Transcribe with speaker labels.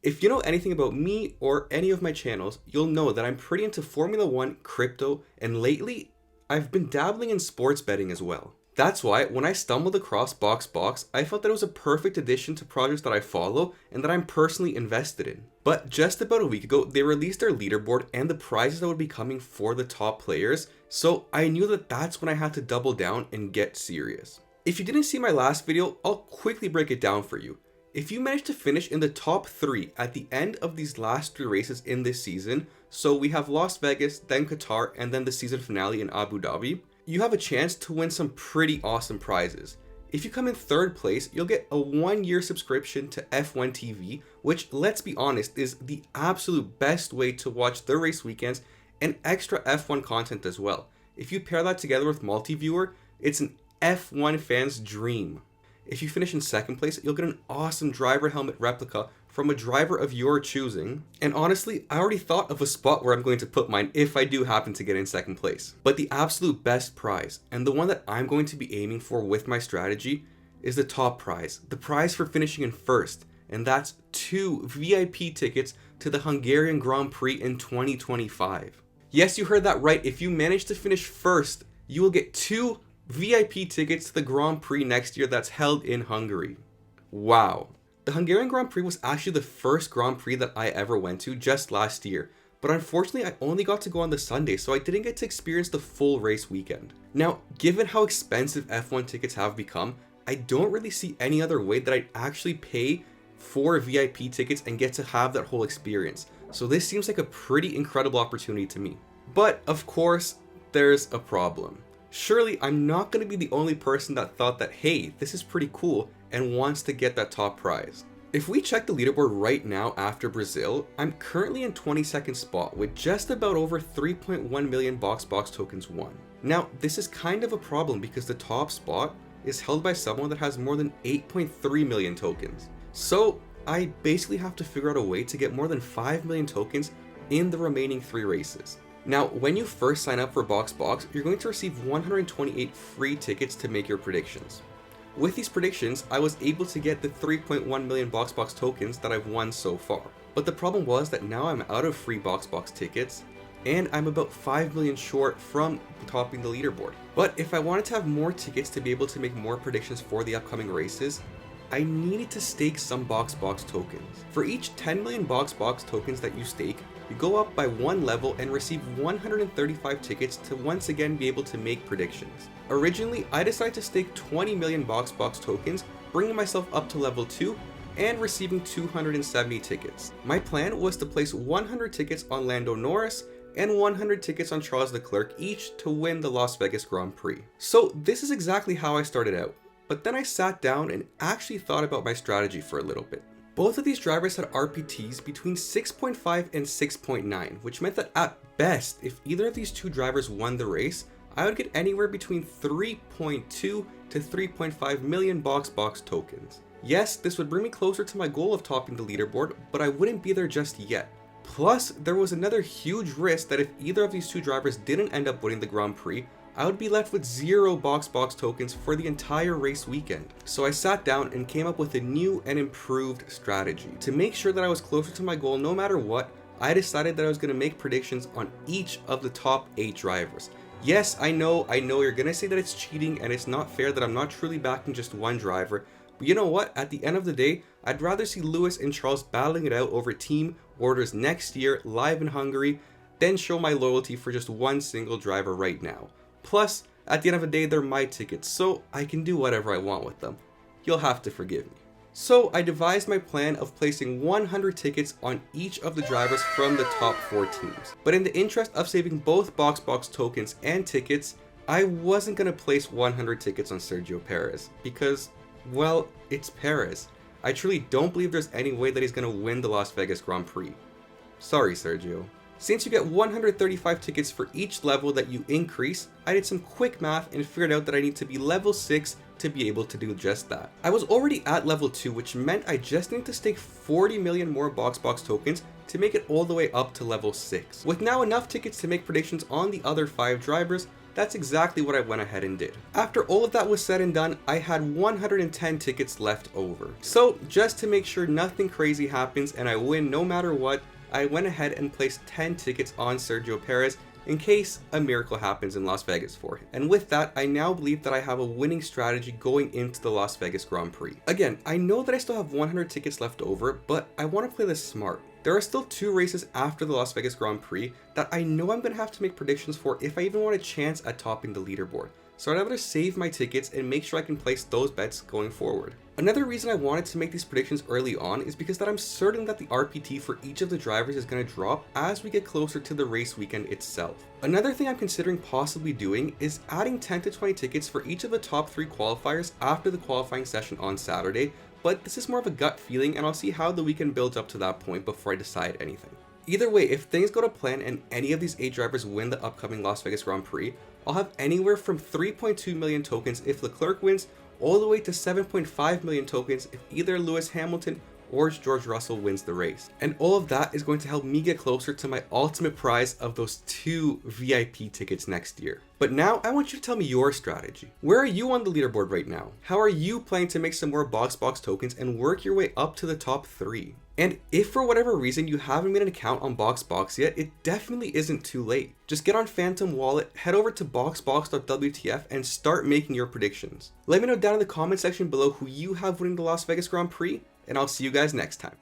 Speaker 1: If you know anything about me or any of my channels, you'll know that I'm pretty into Formula One, crypto, and lately, I've been dabbling in sports betting as well. That's why when I stumbled across BoxBox, I felt that it was a perfect addition to projects that I follow and that I'm personally invested in. But just about a week ago, they released their leaderboard and the prizes that would be coming for the top players, so I knew that that's when I had to double down and get serious. If you didn't see my last video, I'll quickly break it down for you. If you manage to finish in the top 3 at the end of these last 3 races in this season, so we have Las Vegas, then Qatar, and then the season finale in Abu Dhabi, you have a chance to win some pretty awesome prizes. If you come in 3rd place, you'll get a 1-year subscription to F1 TV, which, let's be honest, is the absolute best way to watch the race weekends and extra F1 content as well. If you pair that together with multi-viewer, it's an F1 fan's dream. If you finish in 2nd place, you'll get an awesome driver helmet replica from a driver of your choosing. And honestly, I already thought of a spot where I'm going to put mine if I do happen to get in 2nd place. But the absolute best prize, and the one that I'm going to be aiming for with my strategy, is the top prize. The prize for finishing in 1st, and that's 2 VIP tickets to the Hungarian Grand Prix in 2025. Yes, you heard that right. If you manage to finish 1st, you will get 2 VIP tickets to the Grand Prix next year that's held in Hungary. Wow. The Hungarian Grand Prix was actually the first Grand Prix that I ever went to just last year, but unfortunately I only got to go on the Sunday, so I didn't get to experience the full race weekend. Now, given how expensive F1 tickets have become, I don't really see any other way that I'd actually pay for VIP tickets and get to have that whole experience. So this seems like a pretty incredible opportunity to me. But of course, there's a problem. Surely I'm not going to be the only person that thought that, hey, this is pretty cool and wants to get that top prize. If we check the leaderboard right now after Brazil, I'm currently in 22nd spot with just about over 3.1 million box tokens won. Now, this is kind of a problem because the top spot is held by someone that has more than 8.3 million tokens. So I basically have to figure out a way to get more than 5 million tokens in the remaining 3 races. Now, when you first sign up for BoxBox, you're going to receive 128 free tickets to make your predictions. With these predictions, I was able to get the 3.1 million BoxBox tokens that I've won so far. But the problem was that now I'm out of free BoxBox tickets, and I'm about 5 million short from topping the leaderboard. But if I wanted to have more tickets to be able to make more predictions for the upcoming races, I needed to stake some BoxBox tokens. For each 10 million BoxBox tokens that you stake, you go up by 1 level and receive 135 tickets to once again be able to make predictions. Originally, I decided to stake 20 million BoxBox tokens, bringing myself up to level 2 and receiving 270 tickets. My plan was to place 100 tickets on Lando Norris and 100 tickets on Charles Leclerc each to win the Las Vegas Grand Prix. So this is exactly how I started out. But then I sat down and actually thought about my strategy for a little bit. Both of these drivers had RPTs between 6.5 and 6.9, which meant that at best, if either of these 2 drivers won the race, I would get anywhere between 3.2 to 3.5 million BoxBox tokens. Yes, this would bring me closer to my goal of topping the leaderboard, but I wouldn't be there just yet. Plus, there was another huge risk that if either of these 2 drivers didn't end up winning the Grand Prix, I would be left with 0 BoxBox tokens for the entire race weekend. So I sat down and came up with a new and improved strategy. To make sure that I was closer to my goal no matter what, I decided that I was going to make predictions on each of the top 8 drivers. Yes, I know you're going to say that it's cheating and it's not fair that I'm not truly backing just one driver. But you know what? At the end of the day, I'd rather see Lewis and Charles battling it out over team orders next year live in Hungary than show my loyalty for just one single driver right now. Plus, at the end of the day, they're my tickets, so I can do whatever I want with them. You'll have to forgive me. So I devised my plan of placing 100 tickets on each of the drivers from the top 4 teams. But in the interest of saving both BoxBox tokens and tickets, I wasn't going to place 100 tickets on Sergio Perez because, well, it's Perez. I truly don't believe there's any way that he's going to win the Las Vegas Grand Prix. Sorry, Sergio. Since you get 135 tickets for each level that you increase, I did some quick math and figured out that I need to be level 6 to be able to do just that. I was already at level 2, which meant I just need to stake 40 million more BoxBox tokens to make it all the way up to level 6. With now enough tickets to make predictions on the other 5 drivers, that's exactly what I went ahead and did. After all of that was said and done, I had 110 tickets left over. So just to make sure nothing crazy happens and I win no matter what, I went ahead and placed 10 tickets on Sergio Perez in case a miracle happens in Las Vegas for him. And with that, I now believe that I have a winning strategy going into the Las Vegas Grand Prix. Again, I know that I still have 100 tickets left over, but I want to play this smart. There are still 2 races after the Las Vegas Grand Prix that I know I'm going to have to make predictions for if I even want a chance at topping the leaderboard. So I'd rather save my tickets and make sure I can place those bets going forward. Another reason I wanted to make these predictions early on is because that I'm certain that the RPT for each of the drivers is going to drop as we get closer to the race weekend itself. Another thing I'm considering possibly doing is adding 10 to 20 tickets for each of the top 3 qualifiers after the qualifying session on Saturday, but this is more of a gut feeling and I'll see how the weekend builds up to that point before I decide anything. Either way, if things go to plan and any of these 8 drivers win the upcoming Las Vegas Grand Prix, I'll have anywhere from 3.2 million tokens if Leclerc wins, all the way to 7.5 million tokens if either Lewis Hamilton or George Russell wins the race. And all of that is going to help me get closer to my ultimate prize of those 2 VIP tickets next year. But now I want you to tell me your strategy. Where are you on the leaderboard right now? How are you planning to make some more box tokens and work your way up to the top 3? And if for whatever reason you haven't made an account on boxbox yet, it definitely isn't too late. Just get on Phantom Wallet, head over to boxbox.wtf and start making your predictions. Let me know down in the comment section below who you have winning the Las Vegas Grand Prix, and I'll see you guys next time.